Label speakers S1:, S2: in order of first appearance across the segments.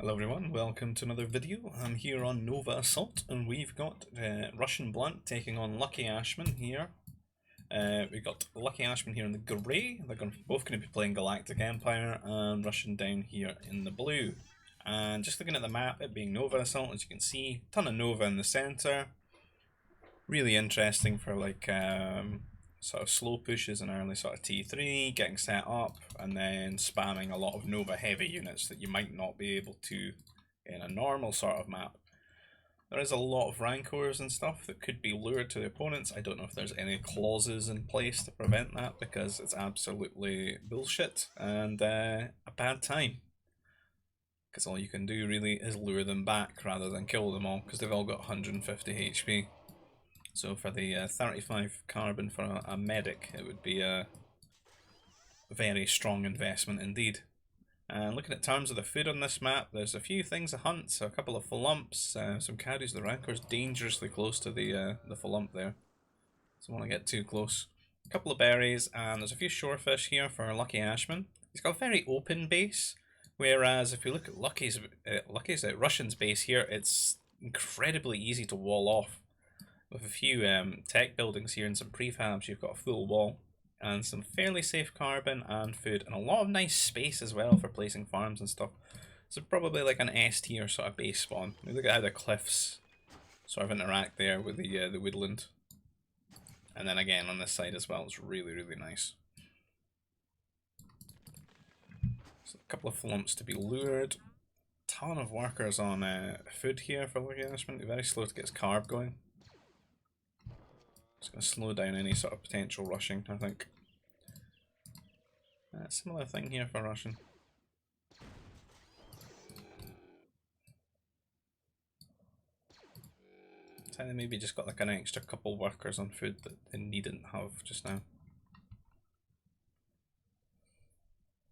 S1: Hello everyone, welcome to another video. I'm here on Nova Assault and we've got Russianblunt taking on Luckyashman here. We've got Luckyashman here in the grey, they're both going to be playing Galactic Empire, and Russian down here in the blue. And just looking at the map, it being Nova Assault, as you can see, ton of Nova in the centre. Really interesting for like sort of slow pushes and early sort of T3, getting set up, and then spamming a lot of Nova heavy units that you might not be able to in a normal sort of map. There is a lot of Rancors and stuff that could be lured to the opponents. I don't know if there's any clauses in place to prevent that, because it's absolutely bullshit and a bad time. Because all you can do really is lure them back rather than kill them all, because they've all got 150 HP. So for the 35 carbon for a medic, it would be a very strong investment indeed. And looking at terms of the food on this map, there's a few things to hunt, so a couple of Falumps, some carries, the Rancors dangerously close to the Falump there. So I don't want to get too close. A couple of berries, and there's a few shorefish here for Luckyashman. He's got a very open base, whereas if you look at Lucky's Russian's base here, it's incredibly easy to wall off. With a few tech buildings here and some prefabs, you've got a full wall and some fairly safe carbon and food, and a lot of nice space as well for placing farms and stuff. So probably like an S tier sort of base spawn. Look at how the cliffs sort of interact there with the woodland, and then again on this side as well. It's really nice. So a couple of flumps to be lured. Ton of workers on food here for Luckyashman. Very slow to get his carb going. It's going to slow down any sort of potential rushing, I think. Similar thing here for Russian. So they maybe just got like an extra couple workers on food that they needn't have just now.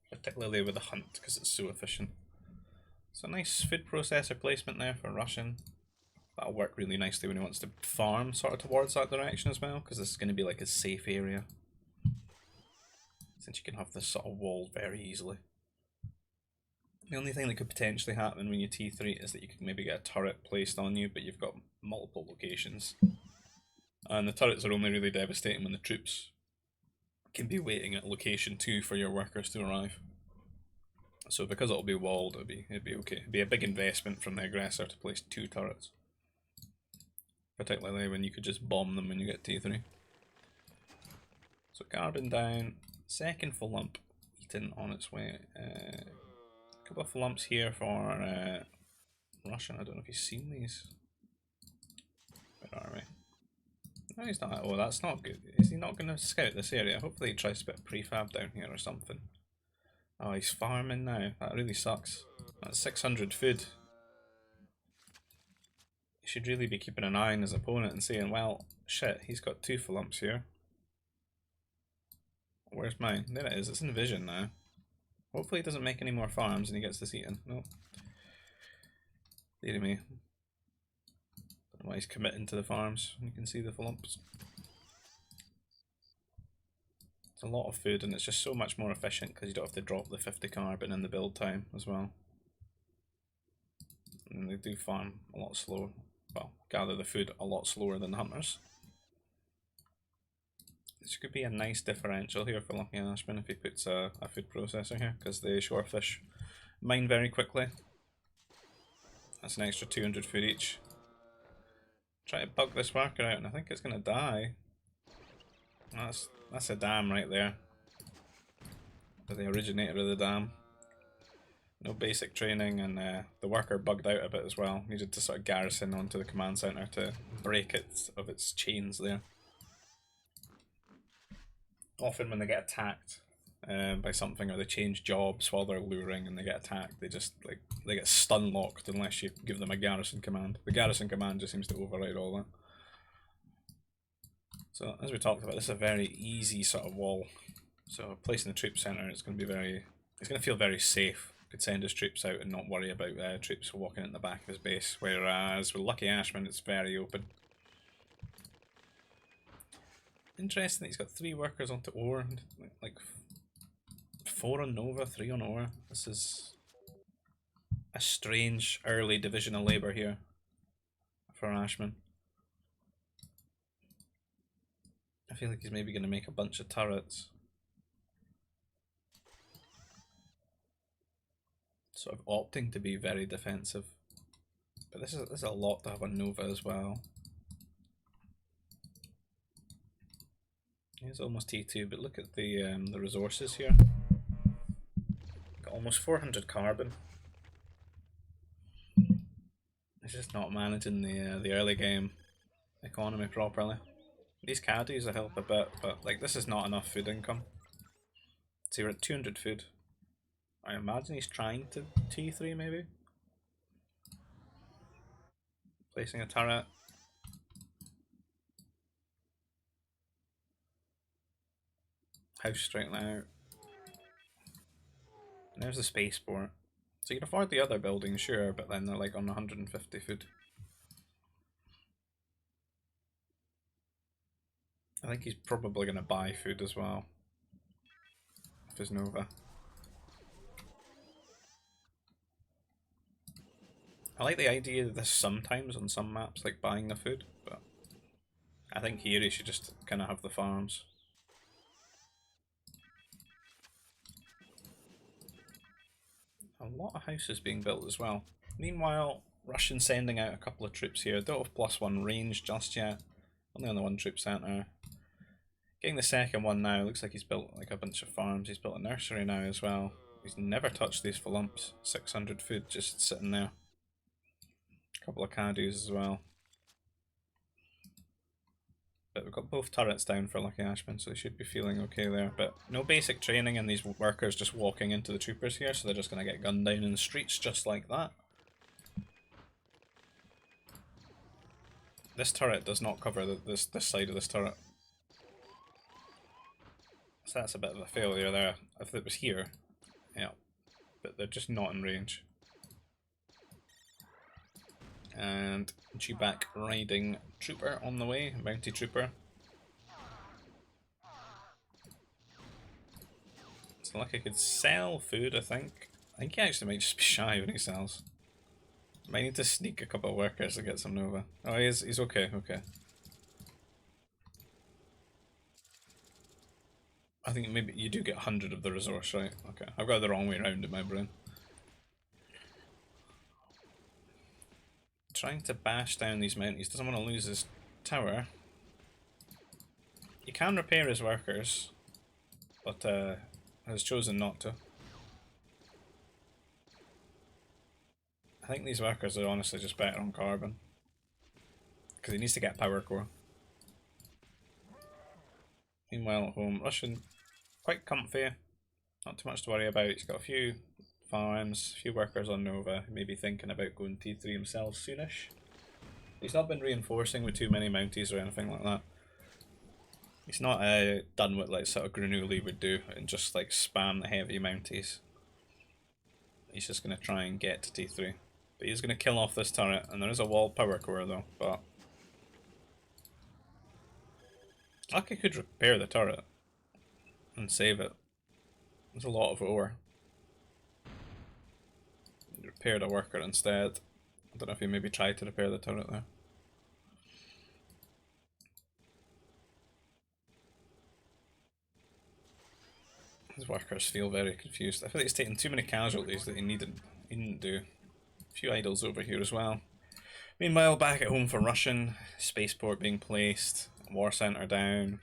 S1: Particularly with the hunt, because it's so efficient. So nice food processor placement there for Russian. That'll work really nicely when he wants to farm sort of towards that direction as well, because this is going to be like a safe area, since you can have this sort of wall very easily. The only thing that could potentially happen when you T3 is that you could maybe get a turret placed on you, but you've got multiple locations. And the turrets are only really devastating when the troops can be waiting at location 2 for your workers to arrive. So because it'll be walled, it'd be okay. It'd be a big investment from the aggressor to place 2 turrets. Particularly when you could just bomb them when you get T3. So carbon down, second full lump eaten on its way. A couple of lumps here for Russian. I don't know if you've seen these. Where are we? No, he's not. Oh, that's not good. Is he not going to scout this area? Hopefully he tries to put a prefab down here or something. Oh, he's farming now. That really sucks. That's 600 food. Should really be keeping an eye on his opponent and saying, well, shit, he's got 2 Falumps here. Where's mine? There it is, it's in vision now. Hopefully he doesn't make any more farms and he gets this eaten. No. Dear me. Don't know why he's committing to the farms. You can see the Falumps. It's a lot of food, and it's just so much more efficient because you don't have to drop the 50 carbon in the build time as well. And they do farm a lot slower. Well, gather the food a lot slower than hunters. This could be a nice differential here for Luckyashman if he puts a food processor here, because the shorefish mine very quickly. That's an extra 200 food each. Try to bug this worker out, and I think it's going to die. That's a dam right there. The originator of the dam. No basic training, and the worker bugged out a bit as well. Needed to sort of garrison onto the command center to break it of its chains there. Often when they get attacked by something, or they change jobs while they're luring and they get attacked, they just they get stun locked unless you give them a garrison command. The garrison command just seems to override all that. So as we talked about, this is a very easy sort of wall. So placing the troop center, it's going to feel very safe. Could send his troops out and not worry about troops walking in the back of his base. Whereas with Luckyashman, it's very open. Interesting that he's got 3 workers onto ore, like 4 on Nova, 3 on ore. This is a strange early division of labour here for Ashman. I feel like he's maybe going to make a bunch of turrets. Sort of opting to be very defensive. But this is a lot to have on Nova as well. He's almost T2, but look at the resources here. Got almost 400 carbon. He's just not managing the early game economy properly. These caddies will help a bit, but like this is not enough food income. So we're at 200 food. I imagine he's trying to T3 maybe? Placing a turret. House straight out. And there's the spaceport. So you can afford the other buildings, sure, but then they're like on 150 food. I think he's probably going to buy food as well. If there's Nova. I like the idea of this sometimes on some maps, like buying the food, but I think here he should just kind of have the farms. A lot of houses being built as well. Meanwhile, Russian sending out a couple of troops here. Don't have +1 range just yet. Only on the 1 troop centre. Getting the second one now. Looks like he's built like a bunch of farms. He's built a nursery now as well. He's never touched these lumps. 600 food just sitting there. A couple of caddies as well. But we've got both turrets down for Luckyashman, so they should be feeling okay there. But no basic training, and these workers just walking into the troopers here, so they're just going to get gunned down in the streets just like that. This turret does not cover this side of this turret. So that's a bit of a failure there. If it was here, yeah. But they're just not in range. And G-back riding trooper on the way, bounty trooper. So Lucky could sell food, I think. I think he actually might just be shy when he sells. Might need to sneak a couple of workers to get some Nova. Oh, he's okay, okay. I think maybe you do get 100 of the resource, right? Okay, I've got it the wrong way around in my brain. Trying to bash down these mounties. Doesn't want to lose his tower. He can repair his workers, but has chosen not to. I think these workers are honestly just better on carbon. Because he needs to get power core. Meanwhile at home, Russian quite comfy. Not too much to worry about. He's got a few farms, a few workers on Nova. Maybe thinking about going T3 himself soonish. He's not been reinforcing with too many mounties or anything like that. He's not done what like sort of Granuli would do and just like spam the heavy mounties. He's just going to try and get to T3. But he's going to kill off this turret, and there is a wall power core though, but Lucky could repair the turret and save it. There's a lot of ore. He repaired a worker instead. I don't know if he maybe tried to repair the turret there. His workers feel very confused. I feel like he's taking too many casualties that he didn't do. A few idols over here as well. Meanwhile, back at home for Russian, spaceport being placed, war center down.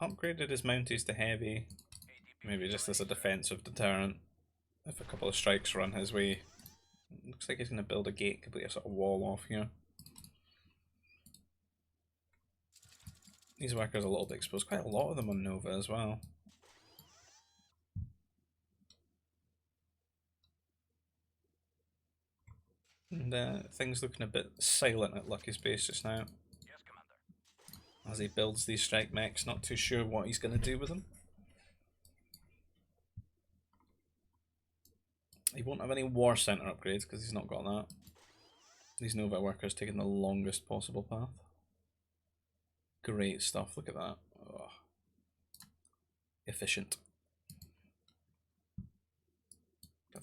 S1: Upgraded his mounties to heavy, maybe just as a defensive deterrent. If a couple of strikes run his way, looks like he's going to build a gate, complete a sort of wall off here. These workers are a little bit exposed, quite a lot of them on Nova as well. And things looking a bit silent at Lucky's base just now. Yes, Commander. As he builds these strike mechs, not too sure what he's going to do with them. He won't have any war center upgrades because he's not got that. These Nova workers taking the longest possible path. Great stuff, look at that. Oh. Efficient.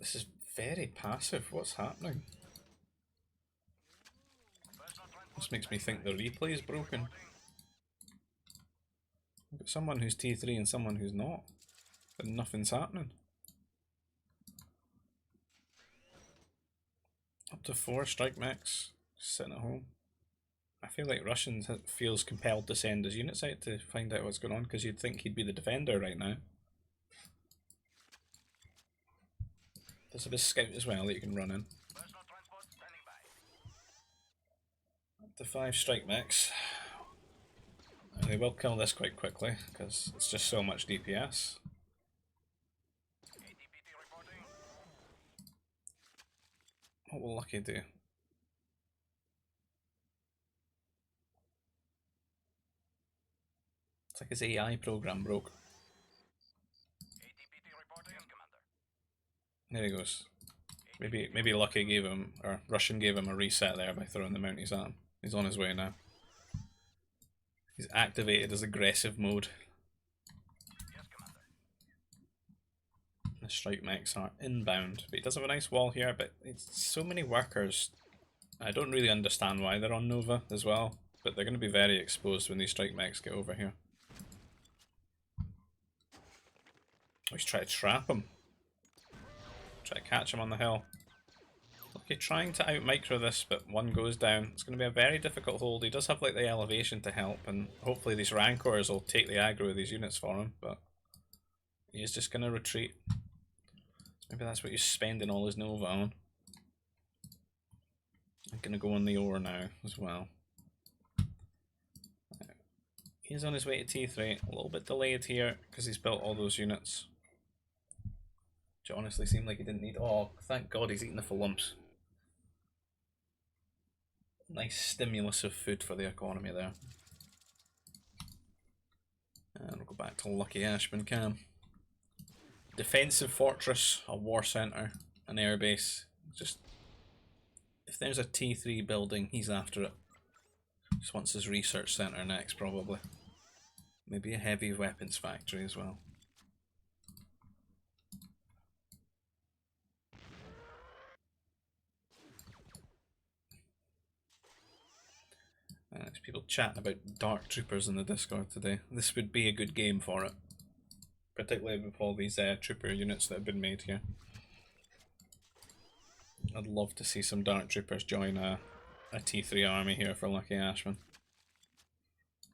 S1: This is very passive. What's happening? This makes me think the replay is broken. I've got someone who's T3 and someone who's not, but nothing's happening. Up to 4 strike max, sitting at home. I feel like Russian feels compelled to send his units out to find out what's going on, because you'd think he'd be the defender right now. There's a bit of scout as well that you can run in. Up to 5 strike max. And they will kill this quite quickly, because it's just so much DPS. What will Lucky do? It's like his AI program broke. There he goes. Maybe Lucky gave him, or Russian gave him a reset there by throwing the Mounties at him. He's on his way now. He's activated his aggressive mode. The strike mechs are inbound, but he does have a nice wall here, but it's so many workers. I don't really understand why they're on Nova as well, but they're going to be very exposed when these strike mechs get over here. Oh, he's trying to trap him. Try to catch him on the hill. Okay, trying to out micro this, but one goes down. It's going to be a very difficult hold. He does have like the elevation to help, and hopefully these rancors will take the aggro of these units for him, but he's just going to retreat. Maybe that's what he's spending all his Nova on. I'm going to go on the ore now as well. He's on his way to T3, a little bit delayed here because he's built all those units. Which honestly seemed like he didn't need. Oh, thank God he's eating the full lumps. Nice stimulus of food for the economy there. And we'll go back to Luckyashman cam. Defensive fortress, a war centre, an airbase. Just if there's a T3 building, he's after it. Just wants his research centre next, probably. Maybe a heavy weapons factory as well. There's people chatting about Dark Troopers in the Discord today. This would be a good game for it. Particularly with all these trooper units that have been made here. I'd love to see some Dark Troopers join a T3 army here for Luckyashman.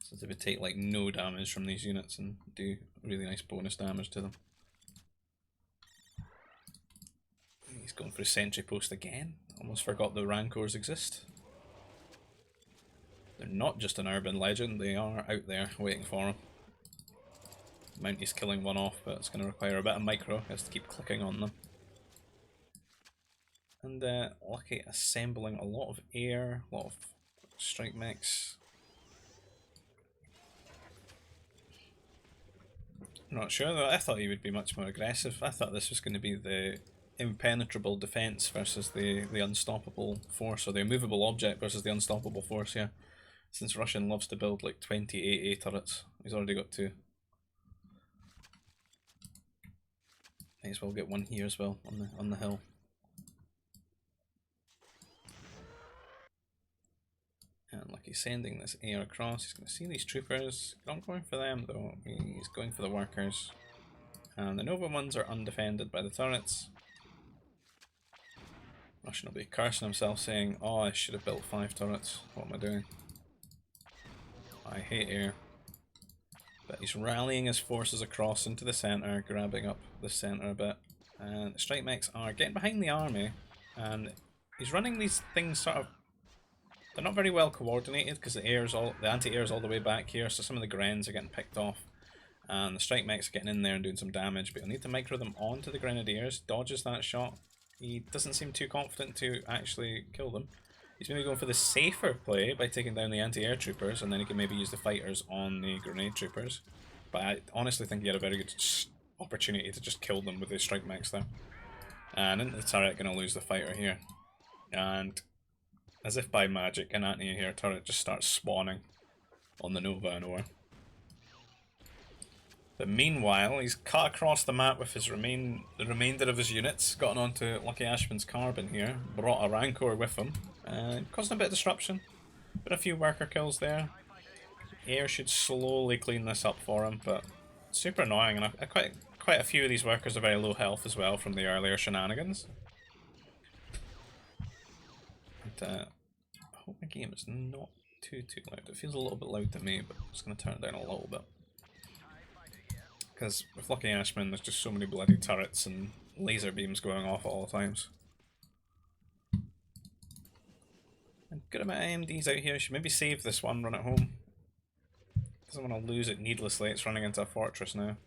S1: So they would take like no damage from these units and do really nice bonus damage to them. He's going for a sentry post again. Almost forgot the Rancors exist. They're not just an urban legend, they are out there waiting for him. Mountie's killing one off, but it's going to require a bit of micro. He has to keep clicking on them. And Lucky assembling a lot of air, a lot of strike mechs. Not sure though, I thought he would be much more aggressive. I thought this was going to be the impenetrable defense versus the unstoppable force, or the immovable object versus the unstoppable force here. Since Russian loves to build like 28 A turrets, he's already got 2. Might as well get one here as well on the hill. And like he's sending this air across, he's going to see these troopers. Not going for them though, he's going for the workers. And the Nova ones are undefended by the turrets. Russian will be cursing himself saying, oh, I should have built 5 turrets, what am I doing? I hate air. But he's rallying his forces across into the centre, grabbing up the centre a bit. And the strike mechs are getting behind the army, and he's running these things sort of. They're not very well coordinated because the anti-air is all the way back here, so some of the Grens are getting picked off. And the strike mechs are getting in there and doing some damage, but you'll need to micro them onto the Grenadiers. Dodges that shot. He doesn't seem too confident to actually kill them. He's maybe going for the safer play by taking down the anti-air troopers, and then he can maybe use the fighters on the grenade troopers. But I honestly think he had a very good opportunity to just kill them with his strike mechs there. And into the turret, going to lose the fighter here. And as if by magic, an anti-air turret just starts spawning on the Nova and ore. But meanwhile, he's cut across the map with the remainder of his units, gotten onto Luckyashman's carbon here, brought a Rancor with him, causing a bit of disruption. Been a few worker kills there. Air should slowly clean this up for him, but super annoying, and quite a few of these workers are very low health as well from the earlier shenanigans. And, I hope my game is not too loud. It feels a little bit loud to me, but I'm just going to turn it down a little bit. Because with Luckyashman, there's just so many bloody turrets and laser beams going off at all times. A good amount of AMDs out here. Should maybe save this one, run it home. Doesn't want to lose it needlessly. It's running into a fortress now.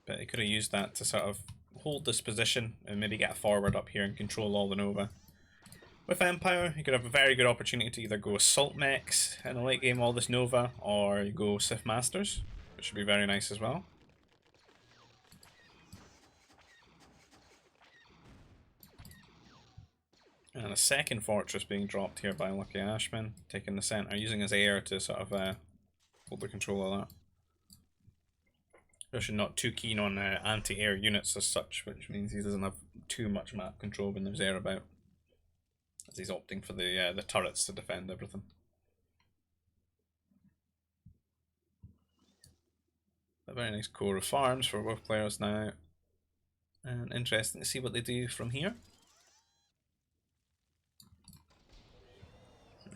S1: But he could have used that to sort of hold this position and maybe get forward up here and control all the Nova. With Empire, you could have a very good opportunity to either go Assault Mechs in the late game, all this Nova, or you go Sith Masters, which should be very nice as well. And a second fortress being dropped here by Luckyashman, taking the center, using his air to sort of hold the control of that. Russian not too keen on anti-air units as such, which means he doesn't have too much map control when there's air about, as he's opting for the turrets to defend everything. A very nice core of farms for both players now, and interesting to see what they do from here.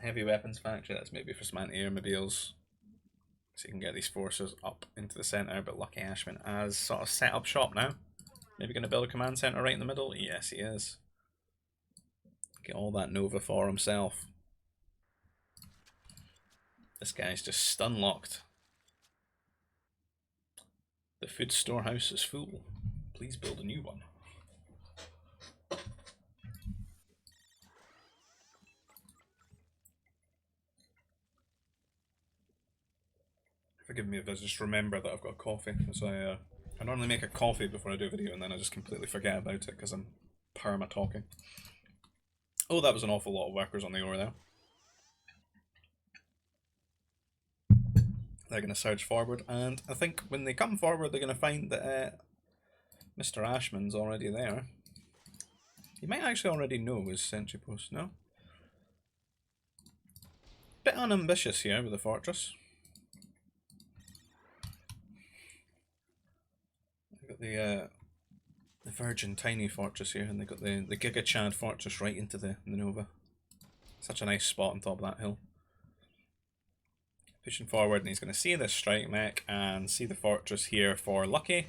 S1: Heavy weapons factory, that's maybe for some anti-air mobiles, so you can get these forces up into the centre. But Luckyashman has sort of set up shop now. Maybe going to build a command centre right in the middle? Yes, he is. Get all that Nova for himself. This guy's just stun locked. The food storehouse is full. Please build a new one. Forgive me if I just remember that I've got coffee, so I normally make a coffee before I do a video and then I just completely forget about it because I'm perma talking. Oh, that was an awful lot of workers on the ore there. They're going to surge forward, and I think when they come forward they're going to find that Mr. Ashman's already there. He might actually already know his sentry post, no? Bit unambitious here with the fortress. The Virgin Tiny Fortress here, and they got the Giga Chad Fortress right into the Nova. Such a nice spot on top of that hill. Pushing forward, and he's going to see this strike mech and see the fortress here for Lucky.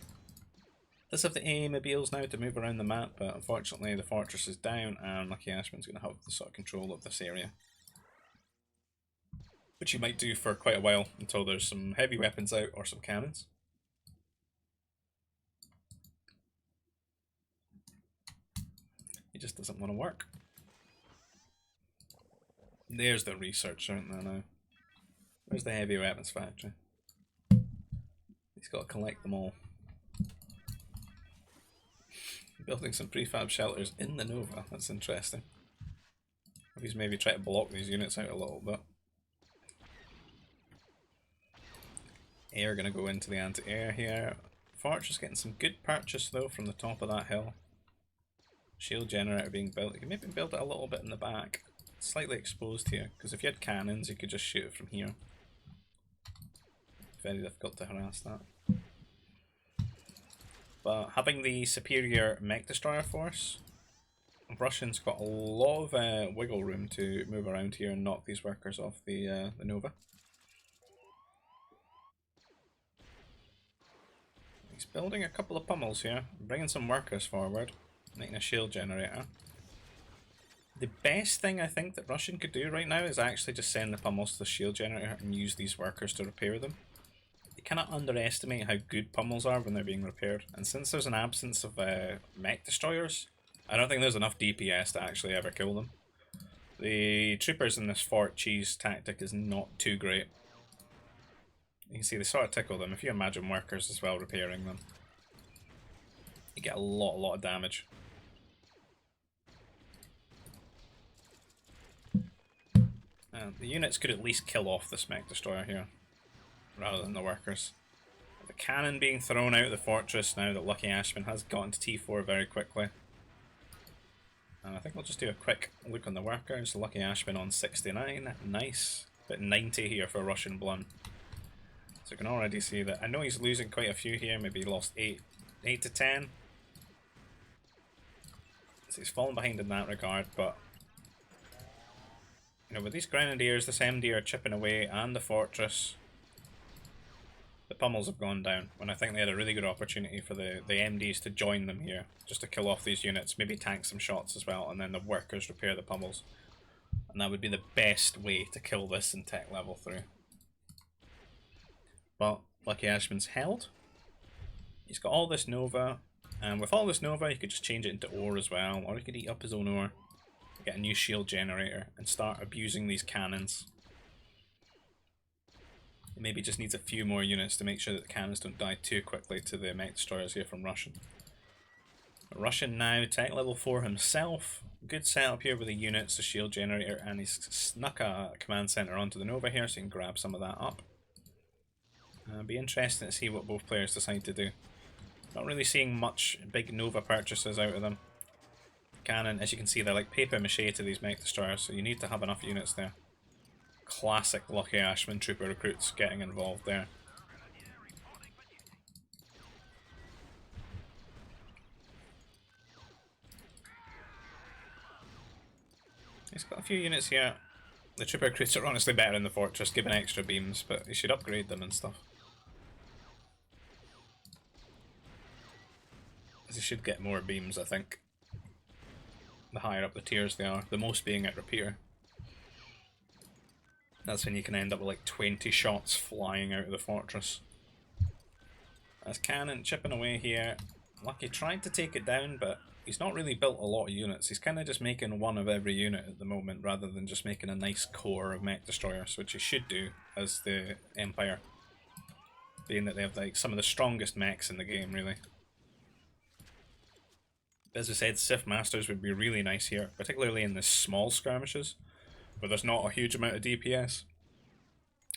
S1: Does have the AA mobiles now to move around the map, but unfortunately the fortress is down, and Luckyashman's going to have the sort of control of this area, which he might do for quite a while until there's some heavy weapons out or some cannons. Just doesn't want to work. There's the research, aren't there now? Where's the heavy weapons factory? He's got to collect them all. Building some prefab shelters in the Nova, that's interesting. He's maybe trying to block these units out a little bit. Air gonna go into the anti-air here. Fortress getting some good purchase though from the top of that hill. Shield generator being built. You can maybe build it a little bit in the back. It's slightly exposed here, because if you had cannons you could just shoot it from here. Very difficult to harass that. But having the superior mech destroyer force, Russians got a lot of wiggle room to move around here and knock these workers off the Nova. He's building a couple of pummels here, bringing some workers forward. Making a shield generator. The best thing I think that Russian could do right now is actually just send the pummels to the shield generator and use these workers to repair them. You cannot underestimate how good pummels are when they're being repaired, and since there's an absence of mech destroyers, I don't think there's enough DPS to actually ever kill them. The troopers in this fort cheese tactic is not too great. You can see they sort of tickle them. If you imagine workers as well repairing them, you get a lot of damage. The units could at least kill off this mech destroyer here. rather than the workers. The cannon being thrown out of the fortress now that Luckyashman has gotten to T4 very quickly. And I think we'll just do a quick look on the workers. Luckyashman on 69, nice. But 90 here for Russianblunt. So you can already see that. I know he's losing quite a few here, maybe he lost 8 to 10. So he's fallen behind in that regard, but you know, with these grenadiers, this MD are chipping away, and the fortress, the pummels have gone down, when I think they had a really good opportunity for the MDs to join them here, just to kill off these units, maybe tank some shots as well, and then the workers repair the pummels. And that would be the best way to kill this in tech level 3. But Luckyashman's held. He's got all this Nova, and with all this Nova, he could just change it into ore as well, or he could eat up his own ore, get a new shield generator, and start abusing these cannons. He maybe just needs a few more units to make sure that the cannons don't die too quickly to the mech destroyers here from Russian. Russian now, tech level 4 himself. Good setup here with the units, the shield generator, and he's snuck a command center onto the Nova here so you can grab some of that up. It'll be interesting to see what both players decide to do. Not really seeing much big Nova purchases out of them. Cannon, as you can see, they're like paper mache to these mech destroyers, so you need to have enough units there. Classic Luckyashman trooper recruits getting involved there. He's got a few units here. The trooper recruits are honestly better in the fortress, given extra beams, but he should upgrade them and stuff. He should get more beams, I think. The higher up the tiers they are, the most being at repair. That's when you can end up with like 20 shots flying out of the fortress. As cannon chipping away here. Lucky tried to take it down, but he's not really built a lot of units. He's kind of just making one of every unit at the moment, rather than just making a nice core of mech destroyers, which he should do as the Empire. Being that they have like some of the strongest mechs in the game, really. As I said, Sith Masters would be really nice here, particularly in the small skirmishes, where there's not a huge amount of DPS,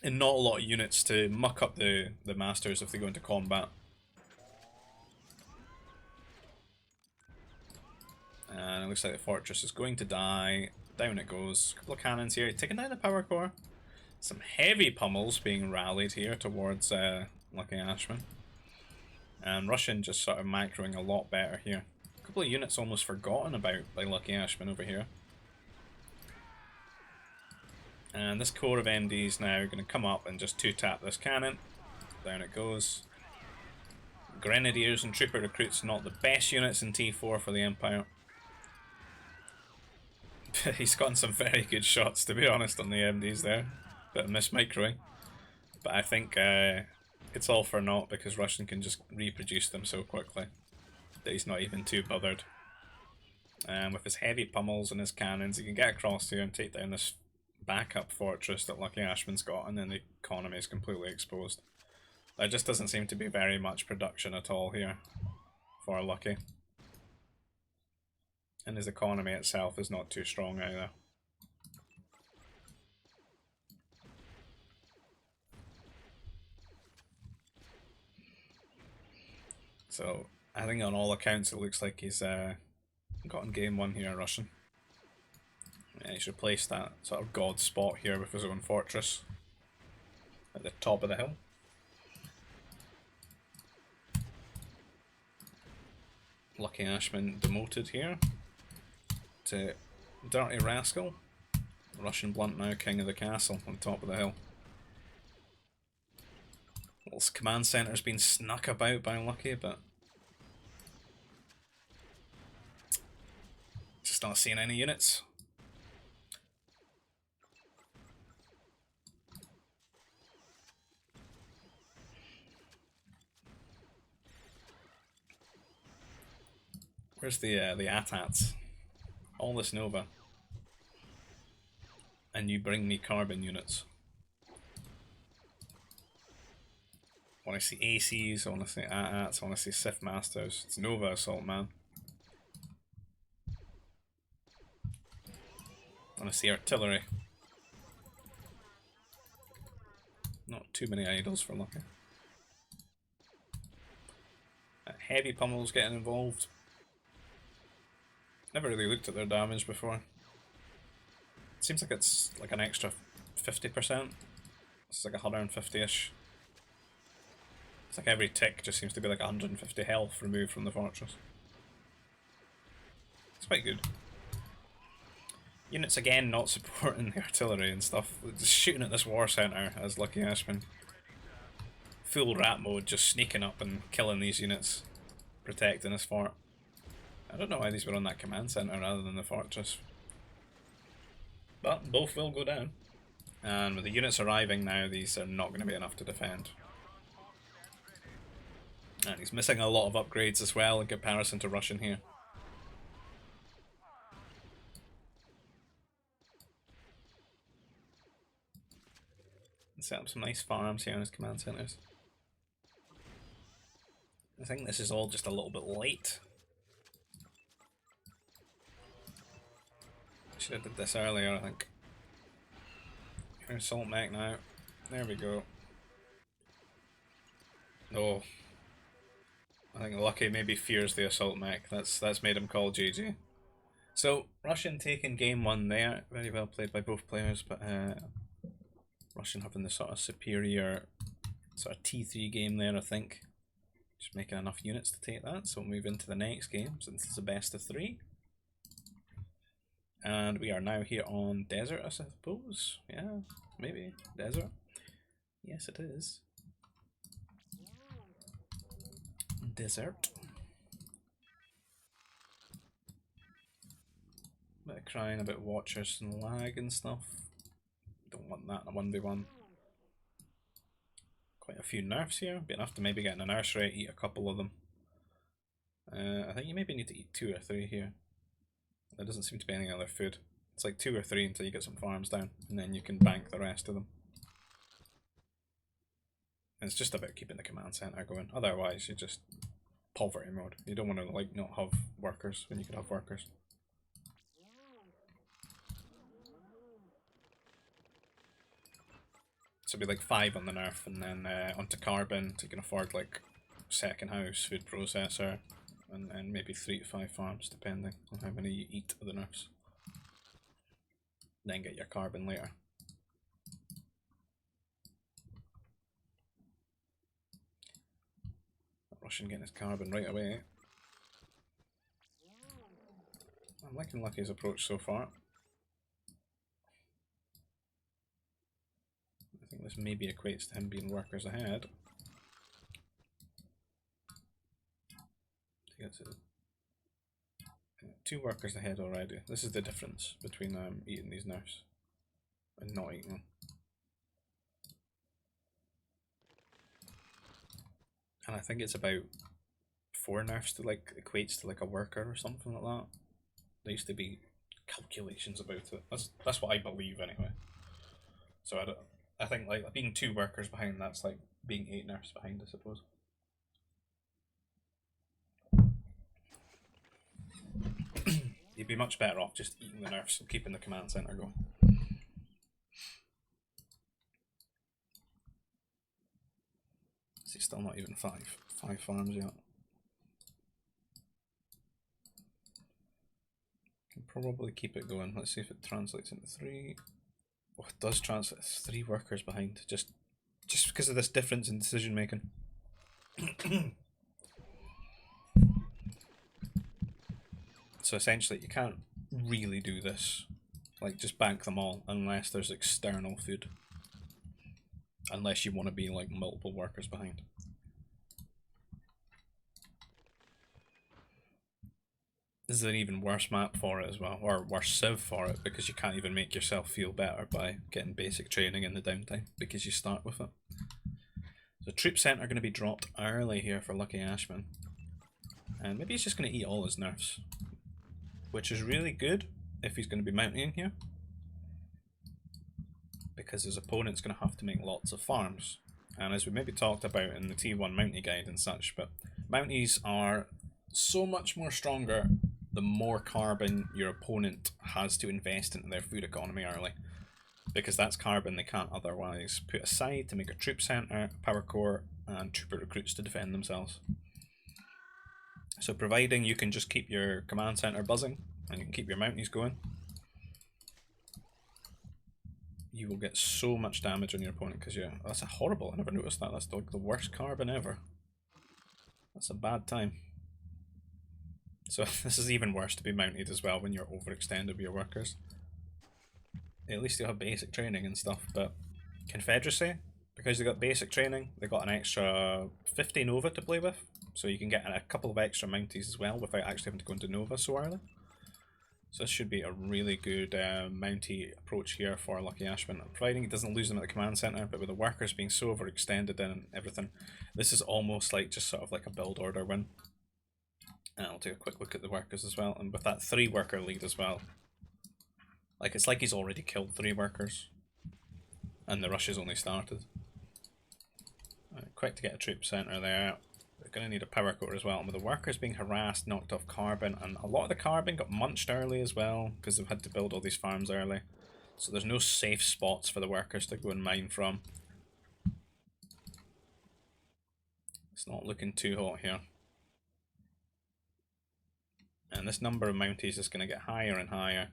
S1: and not a lot of units to muck up the Masters if they go into combat. And it looks like the fortress is going to die. Down it goes. A couple of cannons here, taking down the power core. Some heavy pummels being rallied here towards Luckyashman. And Russian just sort of macroing a lot better here. A couple of units almost forgotten about by Luckyashman over here. And this core of MDs now going to come up and just 2-tap this cannon. Down it goes. Grenadiers and trooper recruits, not the best units in T4 for the Empire. He's gotten some very good shots, to be honest, on the MDs there. Bit of mismicroing. But I think it's all for naught because Russian can just reproduce them so quickly that he's not even too bothered. And with his heavy pummels and his cannons, he can get across here and take down this backup fortress that Luckyashman's got, and then the economy is completely exposed. There just doesn't seem to be very much production at all here for Lucky. And his economy itself is not too strong either. So I think on all accounts it looks like he's gotten game 1 here, Russian. Yeah, he's replaced that sort of god spot here with his own fortress at the top of the hill. Luckyashman demoted here to Dirty Rascal. Russianblunt now king of the castle on top of the hill. Little command centre's been snuck about by Lucky, but just not seeing any units. Where's the AT-ATs? All this Nova. And you bring me carbon units. I want to see ACs, I want to see AT-ATs, I want to see Sith Masters. It's Nova Assault, man. I want to see artillery. Not too many idols for Lucky. Heavy pummel's getting involved. Never really looked at their damage before. Seems like it's like an extra 50%. It's like 150-ish. It's like every tick just seems to be like 150 health removed from the fortress. It's quite good. Units again not supporting the artillery and stuff. Just shooting at this war centre as Luckyashman. Full rat mode, just sneaking up and killing these units. Protecting this fort. I don't know why these were on that command centre rather than the fortress. But both will go down. And with the units arriving now, these are not going to be enough to defend. And he's missing a lot of upgrades as well in comparison to Russian here. Set up some nice farms here on his command centres. I think this is all just a little bit late. Should have did this earlier, I think. Here's Assault Mech now. There we go. Oh. I think Lucky maybe fears the Assault Mech. That's made him call GG. So, Russian taking game 1 there. Very well played by both players, but Russian having the sort of superior sort of T3 game there, I think. Just making enough units to take that, so we'll move into the next game since it's a best of 3. And we are now here on Desert, I suppose. Yeah, maybe. Desert. Yes, it is. Desert. Bit of crying about watchers and lag and stuff. Don't want that in a 1v1. Quite a few nerfs here. Be enough to maybe get in a nursery, eat a couple of them. I think you maybe need to eat 2 or 3 here. There doesn't seem to be any other food. It's like 2 or 3 until you get some farms down, and then you can bank the rest of them. And it's just about keeping the command centre going. Otherwise, you're just poverty mode. You don't want to like not have workers when you could have workers. So it'll be like 5 on the nerf, and then onto carbon, so you can afford like second house, food processor, and maybe 3 to 5 farms, depending on how many you eat of the nerfs. Then get your carbon later. Russian getting his carbon right away. I'm liking Lucky's approach so far. I think this maybe equates to him being workers ahead. He gets 2 workers ahead already. This is the difference between eating these nerfs and not eating them. And I think it's about 4 nerfs to like equates to like a worker or something like that. There used to be calculations about it. That's what I believe anyway. So I think like being 2 workers behind, that's like being 8 nerfs behind, I suppose. You'd be much better off just eating the nerfs and keeping the command centre going. See, still not even 5 farms yet. Can probably keep it going. Let's see if it translates into 3. Oh, it does translate. 3 workers behind, just because of this difference in decision making. So essentially, you can't really do this, like just bank them all, unless there's external food. Unless you want to be like multiple workers behind. This is an even worse map for it as well, or worse civ for it, because you can't even make yourself feel better by getting basic training in the downtime, because you start with it. So troop centre are going to be dropped early here for Luckyashman. And maybe he's just going to eat all his nerfs, which is really good if he's going to be mounting here, because his opponent's going to have to make lots of farms. And as we maybe talked about in the T1 Mountie guide and such, but Mounties are so much more stronger the more carbon your opponent has to invest into their food economy early. because that's carbon they can't otherwise put aside to make a troop centre, power core, and trooper recruits to defend themselves. So providing you can just keep your command centre buzzing and you can keep your mounties going, you will get so much damage on your opponent because you. That's a horrible. I never noticed that. That's like the worst carbon ever. That's a bad time. So this is even worse to be mounted as well when you're overextended with your workers. At least you'll have basic training and stuff, but Confederacy, because they got basic training, they got an extra 50 Nova to play with, so you can get a couple of extra mounties as well without actually having to go into Nova so early. So this should be a really good mountie approach here for Luckyashman, providing he doesn't lose them at the command centre, but with the workers being so overextended and everything, this is almost like just sort of like a build order win. And I'll take a quick look at the workers as well, and with that 3 worker lead as well. Like, it's like he's already killed 3 workers. And the rush has only started. Right, quick to get a troop centre there. They're going to need a power core as well. And with the workers being harassed, knocked off carbon, and a lot of the carbon got munched early as well, because they've had to build all these farms early. So there's no safe spots for the workers to go and mine from. It's not looking too hot here. And this number of mounties is going to get higher and higher.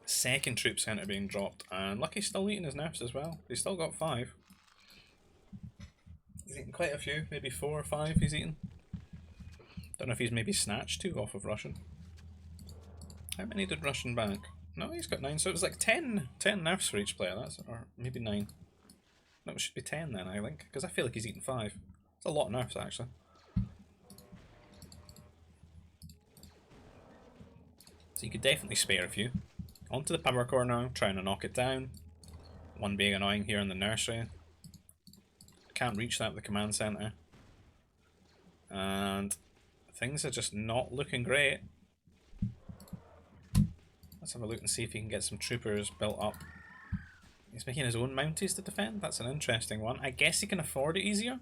S1: Second troop centre being dropped, and Lucky's still eating his nerfs as well. He's still got 5. He's eaten quite a few, maybe 4 or 5 he's eaten. Don't know if he's maybe snatched 2 off of Russian. How many did Russian bank? No, he's got 9, so it was like 10 nerfs for each player, that's, or maybe 9. No, it should be 10 then, I think, because I feel like he's eaten 5. It's a lot of nerfs actually. So you could definitely spare a few. Onto the power core now, trying to knock it down. One being annoying here in the nursery. Can't reach that with the command centre. And things are just not looking great. Let's have a look and see if he can get some troopers built up. He's making his own mounties to defend. That's an interesting one. I guess he can afford it easier.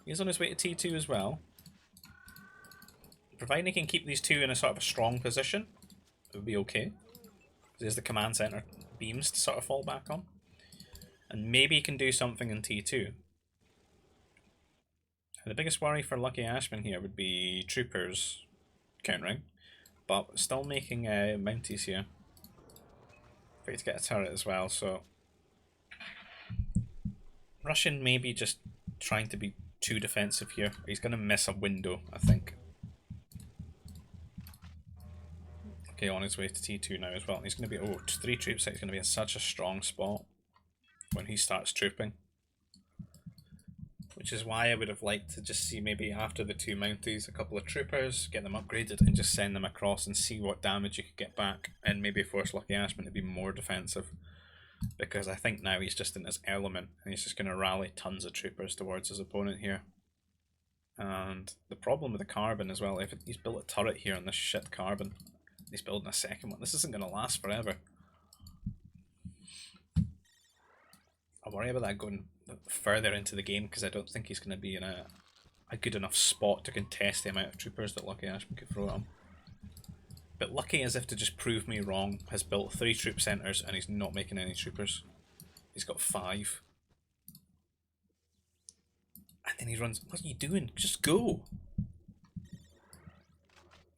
S1: He's on his way to T2 as well. Providing he can keep these 2 in a sort of a strong position, it would be okay. There's the command center beams to sort of fall back on. And maybe he can do something in T2. The biggest worry for Luckyashman here would be troopers countering, but still making mounties here. Great to get a turret as well, so Russian maybe just trying to be too defensive here. He's going to miss a window, I think. Okay, on his way to T2 now as well. He's going to be, 3 troops, he's going to be in such a strong spot when he starts trooping. Which is why I would have liked to just see maybe after the 2 mounties, a couple of troopers, get them upgraded and just send them across and see what damage you could get back, and maybe force Luckyashman to be more defensive. Because I think now he's just in his element and he's just going to rally tons of troopers towards his opponent here. And the problem with the carbon as well, if he's built a turret here on this shit carbon, he's building a second one, this isn't going to last forever. I worry about that going further into the game because I don't think he's going to be in a good enough spot to contest the amount of troopers that Luckyashman could throw at him. But Lucky, as if to just prove me wrong, has built 3 troop centres and he's not making any troopers. He's got 5. And then he runs, what are you doing? Just go!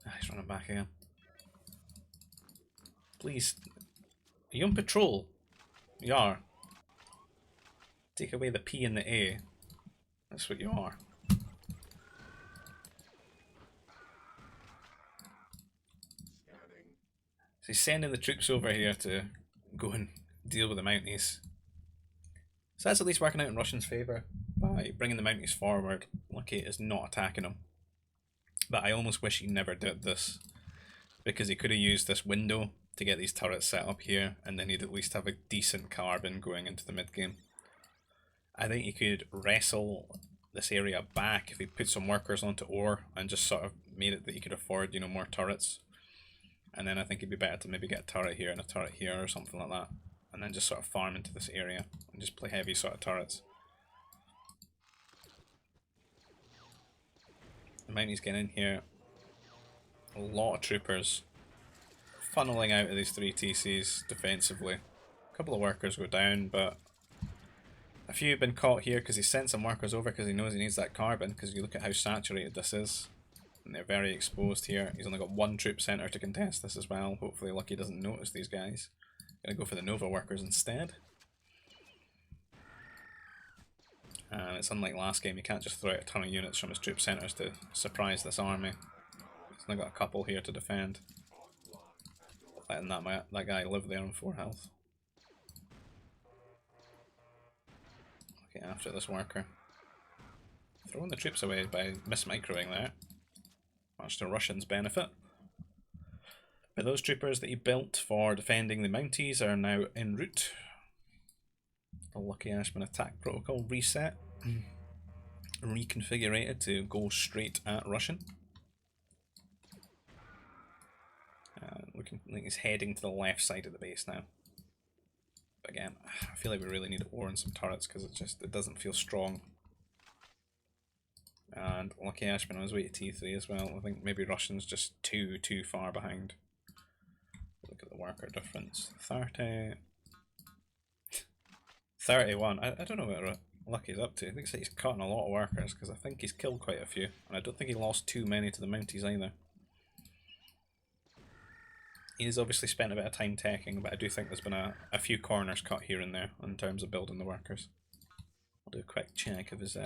S1: Ah, he's running back again. Please. Are you on patrol? You are. Take away the P and the A. That's what you are. So he's sending the troops over here to go and deal with the Mounties. So that's at least working out in Russian's favour by bringing the Mounties forward. Lucky is not attacking them. But I almost wish he never did this, because he could have used this window to get these turrets set up here, and then he'd at least have a decent carbon going into the mid game. I think he could wrestle this area back if he put some workers onto ore and just sort of made it that he could afford, you know, more turrets. And then I think it'd be better to maybe get a turret here and a turret here or something like that, and then just sort of farm into this area and just play heavy sort of turrets. The Mounties get in here. A lot of troopers funneling out of these 3 TCs defensively. A couple of workers go down, but a few have been caught here because he sent some workers over because he knows he needs that carbon, because you look at how saturated this is. And they're very exposed here. He's only got one troop centre to contest this as well. Hopefully Lucky doesn't notice these guys. Gonna go for the Nova workers instead. And it's unlike last game, you can't just throw out a ton of units from his troop centres to surprise this army. He's only got a couple here to defend. Letting that guy live there on 4 health. Okay, after this worker. Throwing the troops away by mismicroing there. Much to Russians' benefit. But those troopers that he built for defending the Mounties are now en route. The Luckyashman attack protocol reset. Reconfigured to go straight at Russian. Looking like he's heading to the left side of the base now. But again, I feel like we really need ore and some turrets because it doesn't feel strong. And Luckyashman on his way to T3 as well. I think maybe Russian's just too far behind. Look at the worker difference. 30. 31. I don't know what Lucky's up to. It looks like he's cutting a lot of workers because I think he's killed quite a few. And I don't think he lost too many to the Mounties either. He's obviously spent a bit of time teching, but I do think there's been a few corners cut here and there in terms of building the workers. I'll do a quick check of his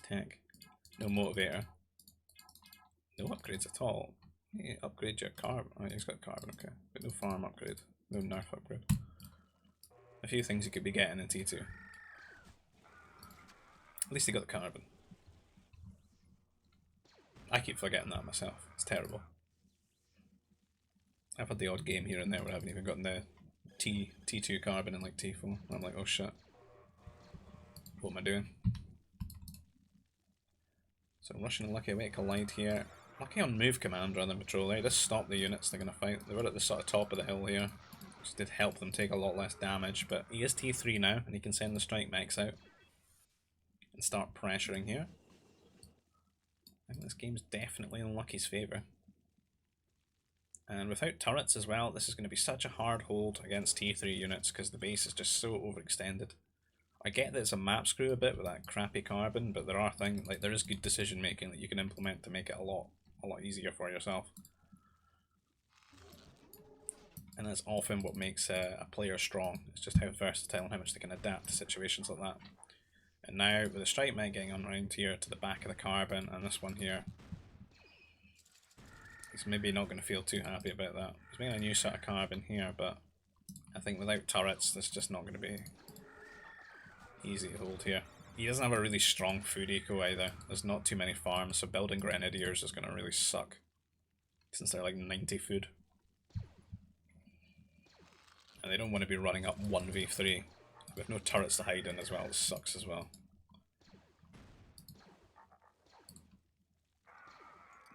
S1: tech. No motivator. No upgrades at all. Yeah, upgrade your carbon. Oh, he's got carbon, okay. But no farm upgrade. No nerf upgrade. A few things you could be getting in T2. At least he got the carbon. I keep forgetting that myself. It's terrible. I've had the odd game here and there where I haven't even gotten the T2 carbon in like T4. And I'm like, oh shit. What am I doing? So Russian and Lucky away to collide here. Lucky on move command rather than patrol there. Just stop the units they're going to fight. They were at the sort of top of the hill here. Which did help them take a lot less damage. But he is T3 now and he can send the strike mechs out. And start pressuring here. I think this game's definitely in Lucky's favour. And without turrets as well, this is going to be such a hard hold against T3 units because the base is just so overextended. I get that it's a map screw a bit with that crappy carbon, but there are things, like there is good decision making that you can implement to make it a lot easier for yourself. And that's often what makes a player strong. It's just how versatile and how much they can adapt to situations like that. And now with the strike mech getting on around here to the back of the carbon and this one here, he's maybe not going to feel too happy about that. He's making a new sort of carbon here, but I think without turrets, this is just not going to be easy to hold here. He doesn't have a really strong food eco either. There's not too many farms, so building grenadiers is going to really suck. Since they're like 90 food. And they don't want to be running up 1v3. With no turrets to hide in as well, it sucks as well.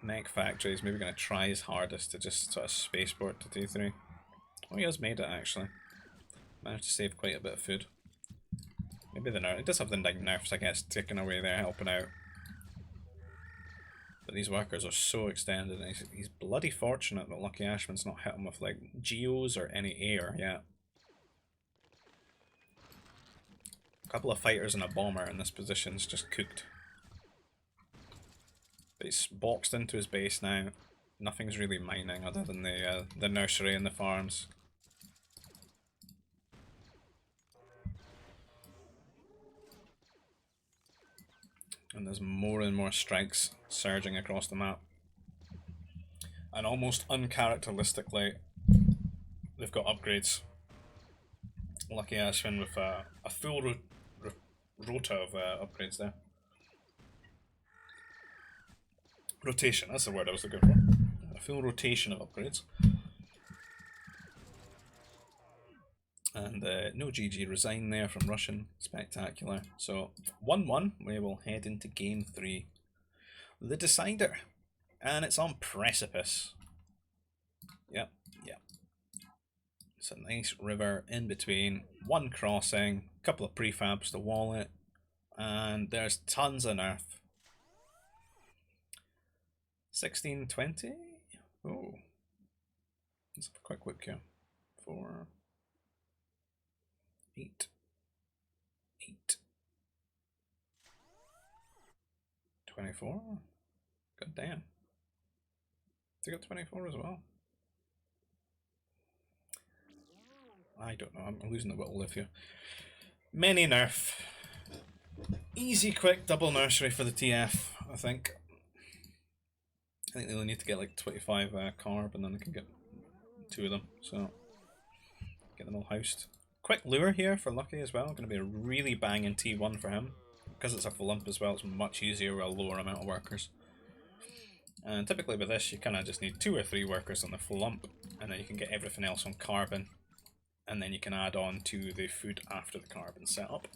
S1: Mech Factory is maybe going to try his hardest to just sort of spaceport to T3. Oh, he has made it actually. Managed to save quite a bit of food. Maybe the nerf. It does have the nerfs, I guess, ticking away there, helping out. But these workers are so extended, and he's bloody fortunate that Luckyashman's not hit him with like geos or any air yet. A couple of fighters and a bomber in this position's just cooked. But he's boxed into his base now. Nothing's really mining other than the nursery and the farms. And there's more and more strikes surging across the map. And almost uncharacteristically, they've got upgrades. Luckyashman with a full rota of upgrades there. Rotation, that's the word I was looking for. A full rotation of upgrades. And no GG resign there from Russian. Spectacular. So 1-1, we will head into game 3. The decider. And it's on Precipice. Yep. It's a nice river in between. One crossing, a couple of prefabs to wall it. And there's tons of nerf. 1620? Oh. Let's have a quick look here. 4. 8. 8. 24. God damn. They got 24 as well. I don't know, I'm losing a bit of live here. Many nerf. Easy, quick, double nursery for the TF, I think. I think they only need to get like 25 carb and then they can get 2 of them, so get them all housed. Quick lure here for Lucky as well, going to be a really banging T1 for him. Because it's a flump as well, it's much easier with a lower amount of workers. And typically with this, you kind of just need 2 or 3 workers on the flump, and then you can get everything else on carbon, and then you can add on to the food after the carbon setup.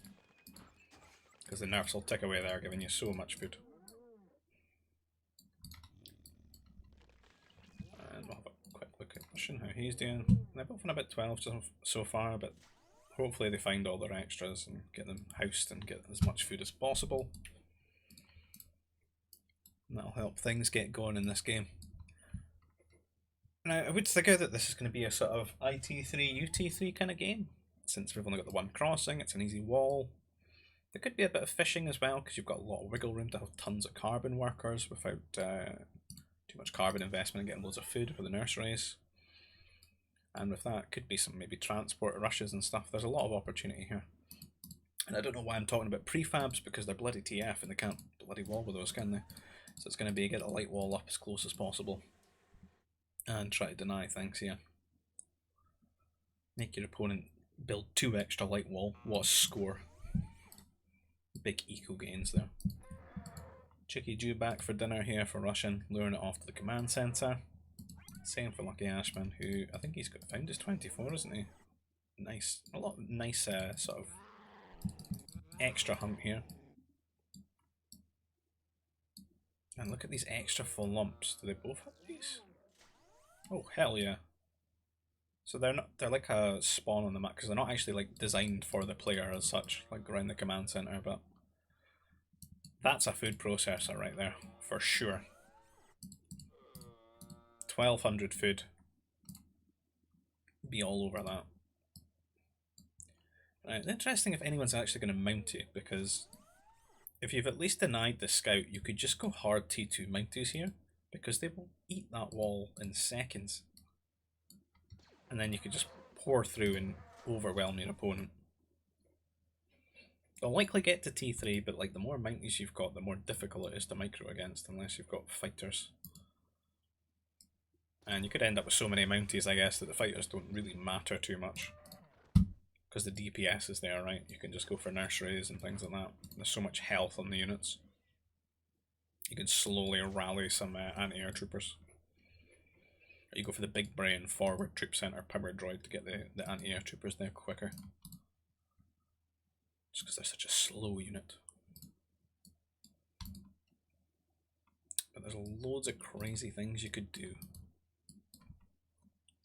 S1: Because the nerfs will tick away there, giving you so much food. And we'll have a quick look at Russian, how he's doing. They're both on about 12 so far, but hopefully they find all their extras and get them housed and get as much food as possible. And that'll help things get going in this game. Now, I would figure that this is going to be a sort of IT3, UT3 kind of game. Since we've only got the one crossing, it's an easy wall. There could be a bit of fishing as well, because you've got a lot of wiggle room to have tons of carbon workers without too much carbon investment and getting loads of food for the nurseries. And with that, could be some maybe transport rushes and stuff. There's a lot of opportunity here. And I don't know why I'm talking about prefabs, because they're bloody TF and they can't bloody wall with those, can they? So it's going to be get a light wall up as close as possible. And try to deny things here. Make your opponent build 2 extra light wall. What a score. Big eco gains there. Chicky due back for dinner here for Russian, luring it off to the command centre. Same for Luckyashman, who I think he's got found his 24, isn't he? Nice, a lot of nice sort of extra hunt here. And look at these extra full lumps. Do they both have these? Oh hell yeah! So they're like a spawn on the map because they're not actually like designed for the player as such, like around the command center. But that's a food processor right there for sure. 1200 food. Be all over that. Right, interesting if anyone's actually going to mount you, because if you've at least denied the scout, you could just go hard T2 mounties here, because they will eat that wall in seconds. And then you could just pour through and overwhelm your opponent. They'll likely get to T3, but like the more mounties you've got, the more difficult it is to micro against, unless you've got fighters. And you could end up with so many mounties, I guess, that the fighters don't really matter too much. Because the DPS is there, right? You can just go for nurseries and things like that. There's so much health on the units. You can slowly rally some anti-air troopers. Or you go for the big brain forward troop center power droid to get the anti-air troopers there quicker. Just because they're such a slow unit. But there's loads of crazy things you could do.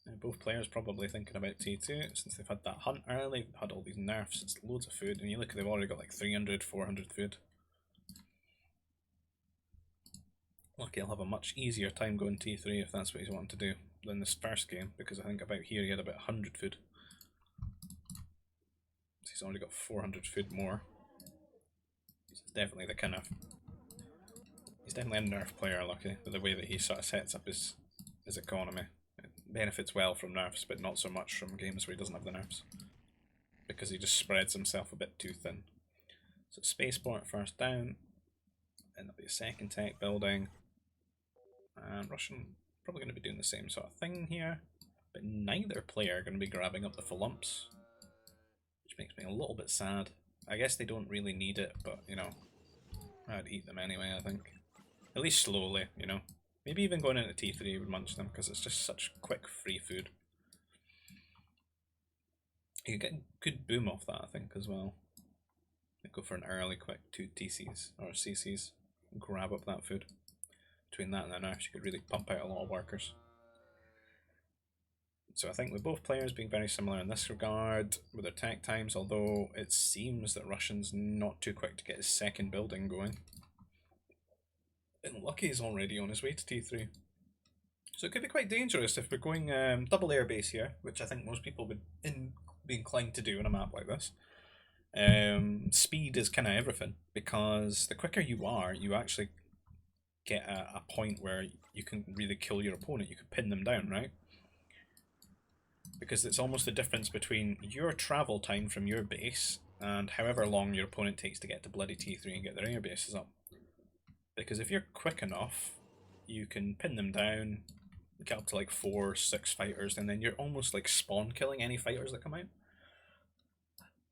S1: Now, both players probably thinking about T2, since they've had that hunt early, they've had all these nerfs, it's loads of food, and you look, they've already got like 300, 400 food. Lucky he'll have a much easier time going T3 if that's what he's wanting to do than this first game, because I think about here he had about 100 food. So he's already got 400 food more. So it's definitely the kind of... He's definitely a nerf player, Lucky, with the way that he sort of sets up his economy. It benefits well from nerfs, but not so much from games where he doesn't have the nerfs. Because he just spreads himself a bit too thin. So spaceport first down, and there'll be a second tech building. And Russian probably going to be doing the same sort of thing here, but neither player are going to be grabbing up the full lumps, which makes me a little bit sad. I guess they don't really need it, but you know, I'd eat them anyway, I think. At least slowly, you know. Maybe even going into T3 would munch them, because it's just such quick free food. You can get good boom off that, I think, as well. Go for an early quick 2 TCs or CCs and grab up that food. Between that and the nerfs, you could really pump out a lot of workers. So I think with both players being very similar in this regard with their tech times, although it seems that Russian's not too quick to get his second building going. And Lucky's already on his way to T3. So it could be quite dangerous if we're going double airbase here, which I think most people would be inclined to do on a map like this. Speed is kind of everything, because the quicker you are, you actually get a point where you can really kill your opponent. You can pin them down, right? Because it's almost the difference between your travel time from your base and however long your opponent takes to get to bloody T3 and get their air bases up. Because if you're quick enough, you can pin them down, get up to like 4, 6 fighters, and then you're almost like spawn killing any fighters that come out.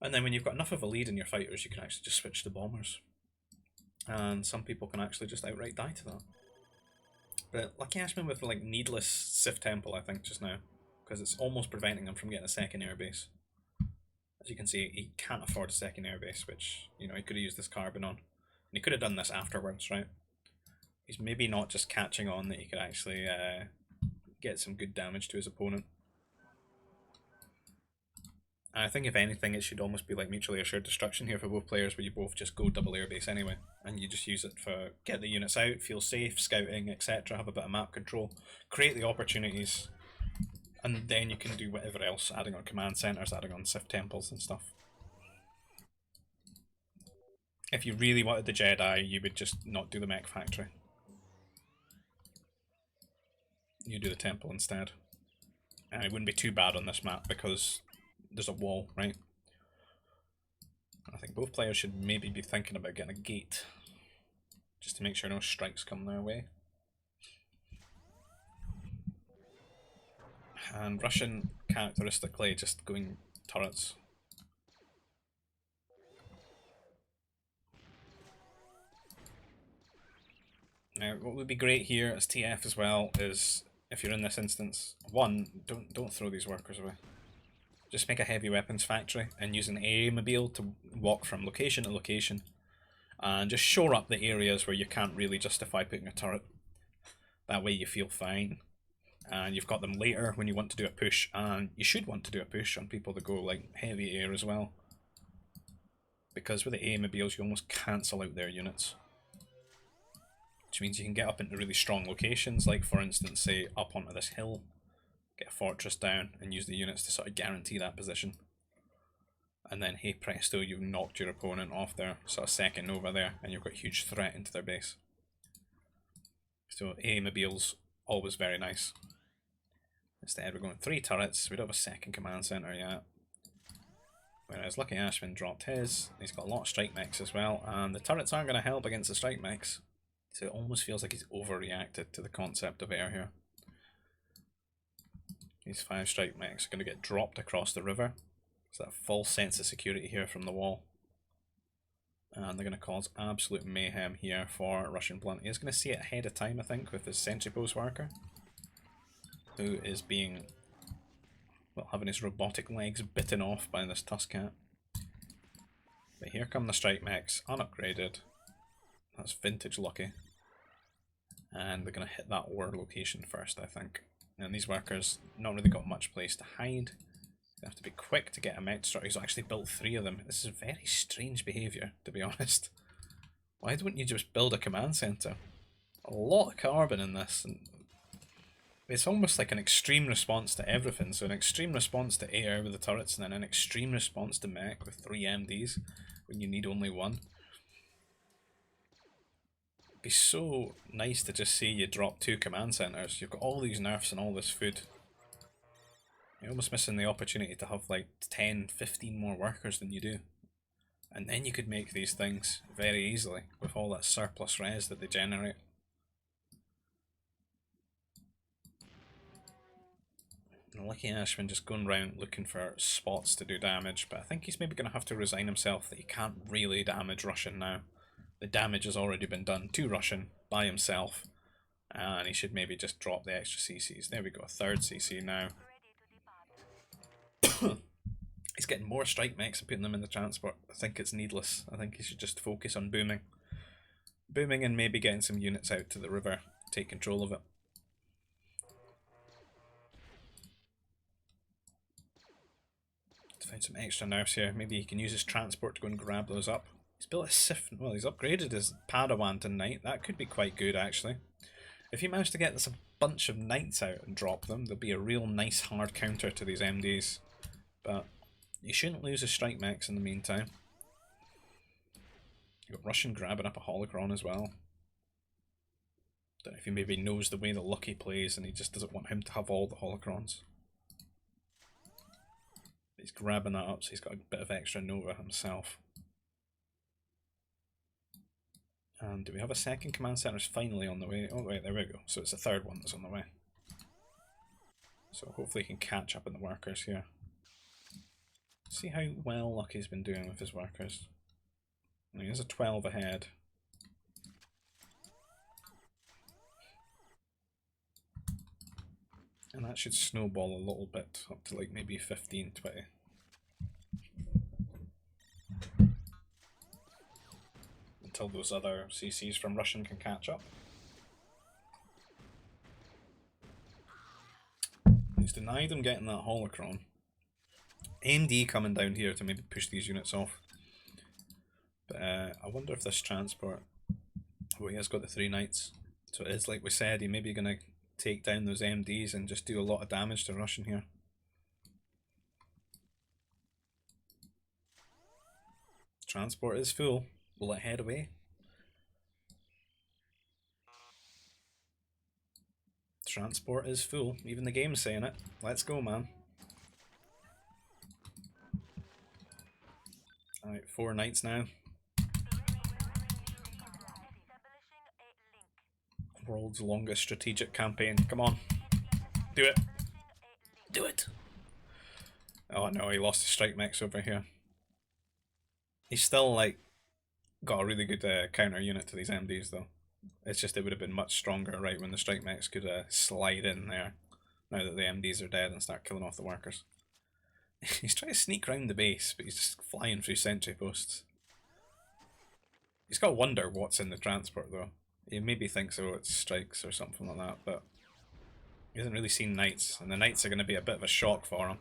S1: And then when you've got enough of a lead in your fighters, you can actually just switch to bombers. And some people can actually just outright die to that. But Luckyashman with like needless Sif Temple, I think, just now, because it's almost preventing him from getting a second airbase. As you can see, he can't afford a second airbase, which, you know, he could have used this carbon on. And he could have done this afterwards, right? He's maybe not just catching on that he could actually get some good damage to his opponent. And I think if anything, it should almost be like mutually assured destruction here for both players, where you both just go double airbase anyway, and you just use it for get the units out, feel safe, scouting, etc., have a bit of map control, create the opportunities, and then you can do whatever else, adding on command centers, adding on Sif temples and stuff. If you really wanted the Jedi, you would just not do the mech factory. You do the temple instead. And it wouldn't be too bad on this map because there's a wall, right? I think both players should maybe be thinking about getting a gate, just to make sure no strikes come their way. And Russian, characteristically, just going turrets. Now, what would be great here as TF as well is, if you're in this instance, one, don't throw these workers away. Just make a heavy weapons factory and use an A-mobile to walk from location to location, and just shore up the areas where you can't really justify putting a turret. That way you feel fine, and you've got them later when you want to do a push, and you should want to do a push on people that go like heavy air as well, because with the A-mobiles you almost cancel out their units, which means you can get up into really strong locations, like for instance say up onto this hill, get a fortress down and use the units to sort of guarantee that position. And then, hey presto, you've knocked your opponent off their sort of second over there, and you've got a huge threat into their base. So A-mobiles, always very nice. Instead we're going 3 turrets, we don't have a second command centre yet. Whereas Luckyashman dropped his, he's got a lot of strike mechs as well, and the turrets aren't going to help against the strike mechs. So it almost feels like he's overreacted to the concept of air here. These 5 strike mechs are going to get dropped across the river. So that false sense of security here from the wall. And they're going to cause absolute mayhem here for Russianblunt. He's going to see it ahead of time, I think, with his sentry post worker, who is being, well, having his robotic legs bitten off by this Tuskcat. But here come the strike mechs, unupgraded. That's vintage Lucky. And they're going to hit that ore location first, I think. And these workers not really got much place to hide. They have to be quick to get a mech structure. He's actually built 3 of them. This is very strange behaviour, to be honest. Why don't you just build a command centre? A lot of carbon in this. And it's almost like an extreme response to everything. So an extreme response to air with the turrets, and then an extreme response to mech with 3 MDs when you need only 1. It'd be so nice to just see you drop 2 command centres. You've got all these nerfs and all this food. You're almost missing the opportunity to have like 10, 15 more workers than you do. And then you could make these things very easily with all that surplus res that they generate. And Luckyashman just going around looking for spots to do damage, but I think he's maybe going to have to resign himself that he can't really damage Russian now. The damage has already been done to Russian by himself, and he should maybe just drop the extra CCs. There we go, a 3rd CC now. He's getting more strike mechs and putting them in the transport. I think it's needless. I think he should just focus on booming. Booming and maybe getting some units out to the river, take control of it. To find some extra nerfs here. Maybe he can use his transport to go and grab those up. He's built a Sif, well, he's upgraded his Padawan to Knight. That could be quite good, actually. If you manage to get this a bunch of Knights out and drop them, there'll be a real nice hard counter to these MDs. But You shouldn't lose a strike max in the meantime. You've got Russian grabbing up a holocron as well. Don't know if he maybe knows the way that Lucky plays and he just doesn't want him to have all the holocrons. He's grabbing that up so he's got a bit of extra Nova himself. And do we have a second command center? It's finally on the way. Oh wait, there we go. So it's the third one that's on the way. So hopefully he can catch up in the workers here. See how well Lucky's been doing with his workers. He has a 12 ahead. And that should snowball a little bit up to like maybe 15, 20. Until those other CCs from Russian can catch up. He's denied him getting that holocron. AMD coming down here to maybe push these units off. But I wonder if this transport... Oh, he has got the 3 knights. So it is like we said, he may be going to take down those MDs and just do a lot of damage to Russian here. Transport is full. Will it head away? Transport is full. Even the game's saying it. Let's go, man. Alright, 4 knights now. World's longest strategic campaign. Come on. Do it. Do it. Oh no, he lost his strike mix over here. He's still like got a really good counter unit to these MDs though. It's just it would have been much stronger right when the strike mix could slide in there. Now that the MDs are dead and start killing off the workers. He's trying to sneak round the base, but he's just flying through sentry posts. He's got to wonder what's in the transport though. He maybe thinks, oh, it's strikes or something like that, but he hasn't really seen knights, and the knights are going to be a bit of a shock for him.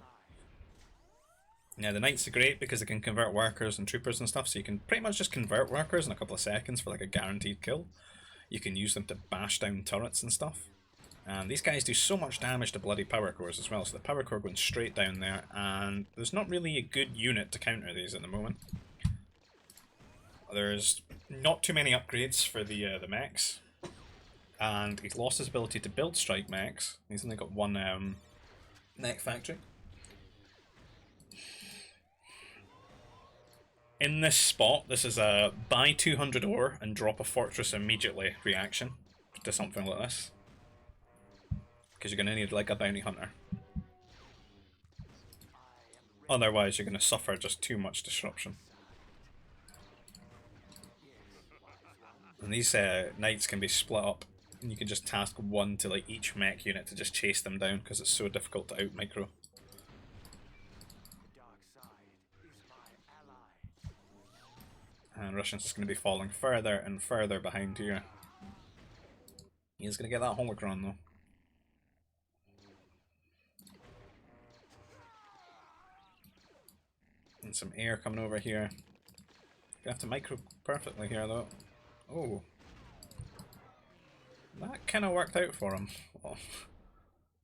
S1: Now, the knights are great because they can convert workers and troopers and stuff, so you can pretty much just convert workers in a couple of seconds for like a guaranteed kill. You can use them to bash down turrets and stuff. And these guys do so much damage to bloody power cores as well, so the power core going straight down there, and there's not really a good unit to counter these at the moment. There's not too many upgrades for the mechs, and he's lost his ability to build strike mechs. He's only got one mech factory. In this spot, this is a buy 200 ore and drop a fortress immediately reaction to something like this. Because you're going to need like a bounty hunter. Otherwise you're going to suffer just too much disruption. And these knights can be split up, and you can just task one to like each mech unit to just chase them down because it's so difficult to out micro. And Russian's just going to be falling further and further behind here. He's going to get that holocron though. And some air coming over here. Gonna have to micro perfectly here though. Oh. That kind of worked out for him. Oh.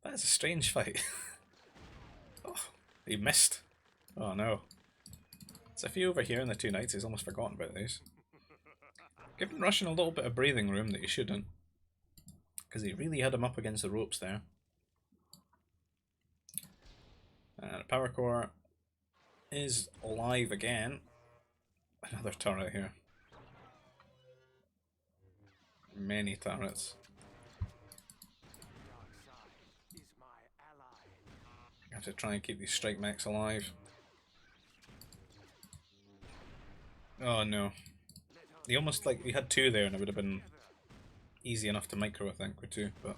S1: That is a strange fight. Oh, he missed. Oh no. There's a few over here in the 2 knights, he's almost forgotten about these. Giving Russian a little bit of breathing room that he shouldn't. Because he really had him up against the ropes there. And a power core is alive again. Another turret here. Many turrets. I have to try and keep these strike mechs alive. Oh no. He almost like, he had 2 there and it would have been easy enough to micro I think with 2, but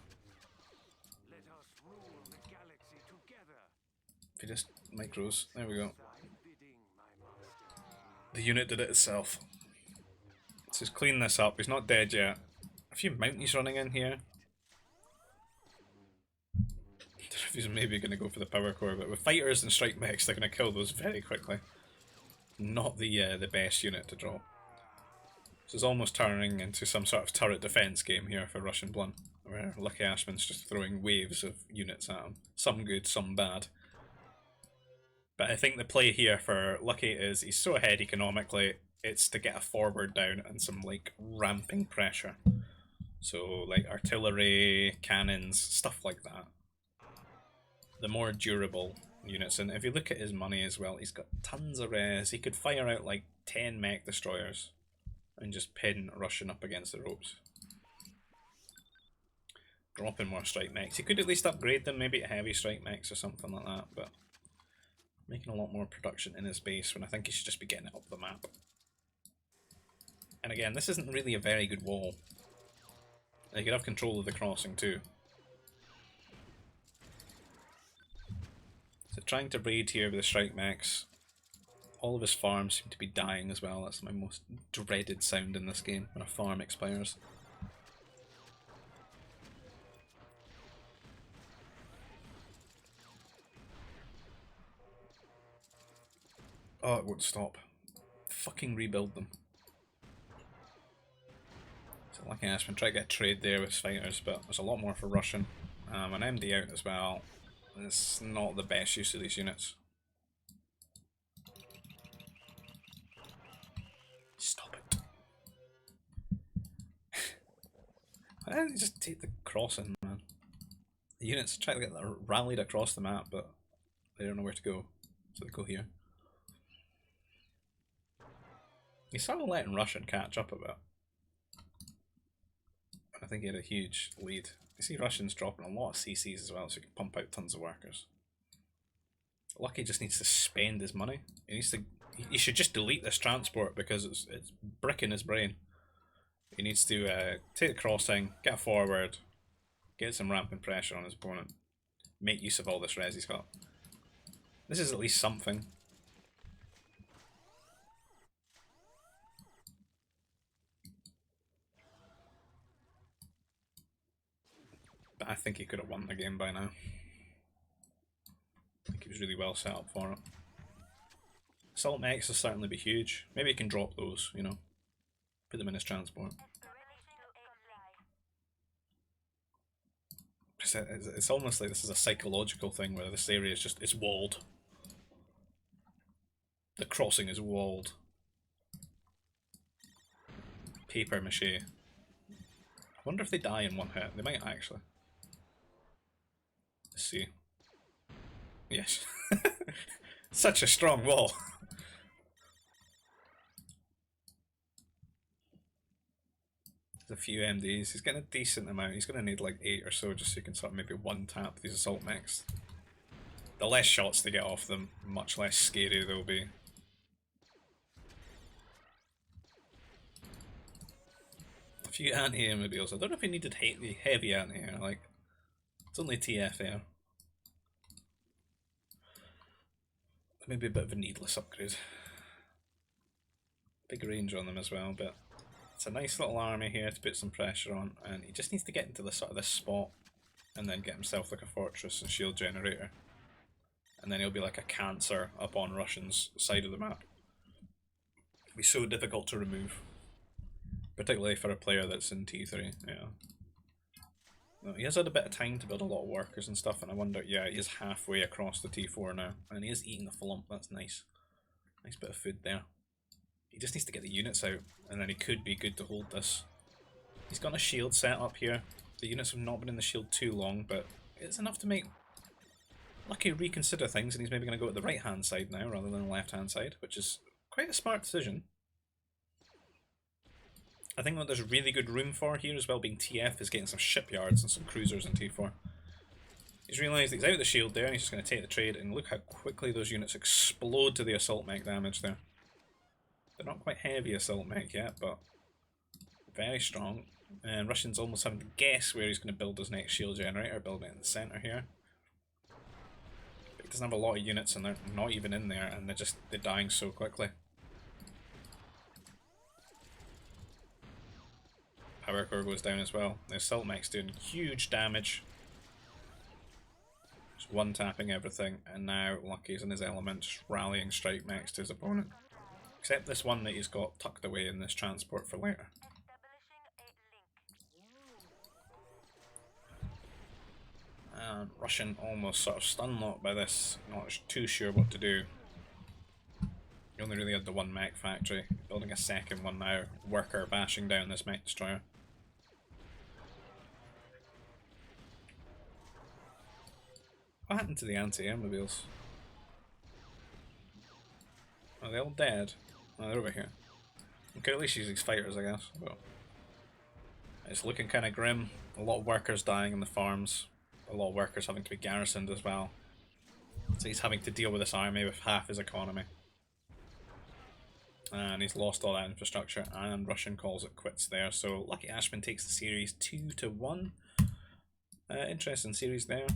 S1: if he just micros, there we go. The unit did it itself. Let's just clean this up, he's not dead yet. A few mounties running in here. I don't know if he's maybe going to go for the power core, but with fighters and strike mechs they're going to kill those very quickly. Not the best unit to draw. This is almost turning into some sort of turret defense game here for Russianblunt, where Luckyashman's just throwing waves of units at him. Some good, some bad. But I think the play here for Lucky is he's so ahead economically, it's to get a forward down and some like ramping pressure. So like artillery, cannons, stuff like that. The more durable units. And if you look at his money as well, he's got tons of res. He could fire out like 10 mech destroyers and just pin Russian up against the ropes. Drop in more strike mechs. He could at least upgrade them, maybe to heavy strike mechs or something like that, but making a lot more production in his base when I think he should just be getting it up the map. And again, this isn't really a very good wall. He could have control of the crossing too. So trying to raid here with the strike mechs. All of his farms seem to be dying as well. That's my most dreaded sound in this game, when a farm expires. Oh, it won't stop. Fucking rebuild them. So Luckyashman try to get a trade there with fighters, but there's a lot more for Russian. An MD out as well. It's not the best use of these units. Stop it. Why don't you just take the crossing, man? The units try to get rallied across the map, but they don't know where to go. So they go here. He's sort of letting Russian catch up a bit. I think he had a huge lead. You see Russians dropping a lot of CCs as well, so he can pump out tons of workers. Lucky just needs to spend his money. He needs to. He should just delete this transport because it's bricking his brain. He needs to take the crossing, get forward, get some rampant pressure on his opponent, make use of all this res he's got. This is at least something. But I think he could have won the game by now. I think he was really well set up for it. Assault mechs will certainly be huge. Maybe he can drop those, you know. Put them in his transport. It's almost like this is a psychological thing where this area is just, it's walled. The crossing is walled. Paper mache. I wonder if they die in one hit. They might actually. Let's see. Yes. Such a strong wall. There's a few MDs. He's getting a decent amount. He's going to need like 8 or so just so you can sort of maybe one tap these assault mechs. The less shots they get off them, much less scary they'll be. A few anti-air mobiles. I don't know if he needed the heavy anti-air, like, it's only TF air. Maybe a bit of a needless upgrade. Big range on them as well, but it's a nice little army here to put some pressure on, and he just needs to get into the sort of this spot and then get himself like a fortress and shield generator. And then he'll be like a cancer up on Russian's side of the map. It'll be so difficult to remove. Particularly for a player that's in T3, yeah. No, he has had a bit of time to build a lot of workers and stuff, and I wonder, yeah, he is halfway across the T4 now, and he is eating a flump, that's nice. Nice bit of food there. He just needs to get the units out, and then he could be good to hold this. He's got a shield set up here. The units have not been in the shield too long, but it's enough to make Lucky reconsider things, and he's maybe going to go to the right hand side now rather than the left hand side, which is quite a smart decision. I think what there's really good room for here as well, being TF, is getting some shipyards and some cruisers in T4. He's realised he's out of the shield there and he's just going to take the trade, and look how quickly those units explode to the assault mech damage there. They're not quite heavy assault mech yet, but very strong. And Russian's almost having to guess where he's going to build his next shield generator, building it in the centre here. But he doesn't have a lot of units and they're not even in there, and they're dying so quickly. Power core goes down as well. The assault mech's doing huge damage. Just one tapping everything, and now Lucky's in his element, just rallying strike mechs to his opponent. Except this one that he's got tucked away in this transport for later. And Russian almost sort of stun locked by this, not too sure what to do. He only really had the one mech factory, building a second one now, worker bashing down this mech destroyer. What happened to the anti-air mobiles? Are they all dead? Oh, they're over here. Okay, at least use these fighters, I guess. But it's looking kind of grim. A lot of workers dying in the farms. A lot of workers having to be garrisoned as well. So he's having to deal with this army with half his economy. And he's lost all that infrastructure, and Russian calls it quits there. So Luckyashman takes the series 2-1. Interesting series there.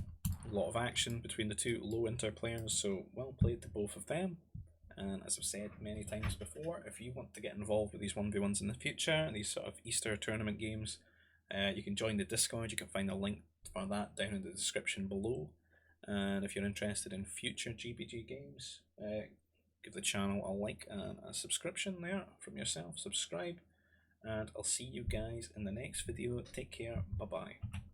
S1: A lot of action between the two low inter players, so well played to both of them. And as I've said many times before, if you want to get involved with these 1v1s in the future, these sort of Easter tournament games, you can join the Discord. You can find a link for that down in the description below. And if you're interested in future GBG games, give the channel a like and a subscription there from yourself. Subscribe, and I'll see you guys in the next video. Take care. Bye bye.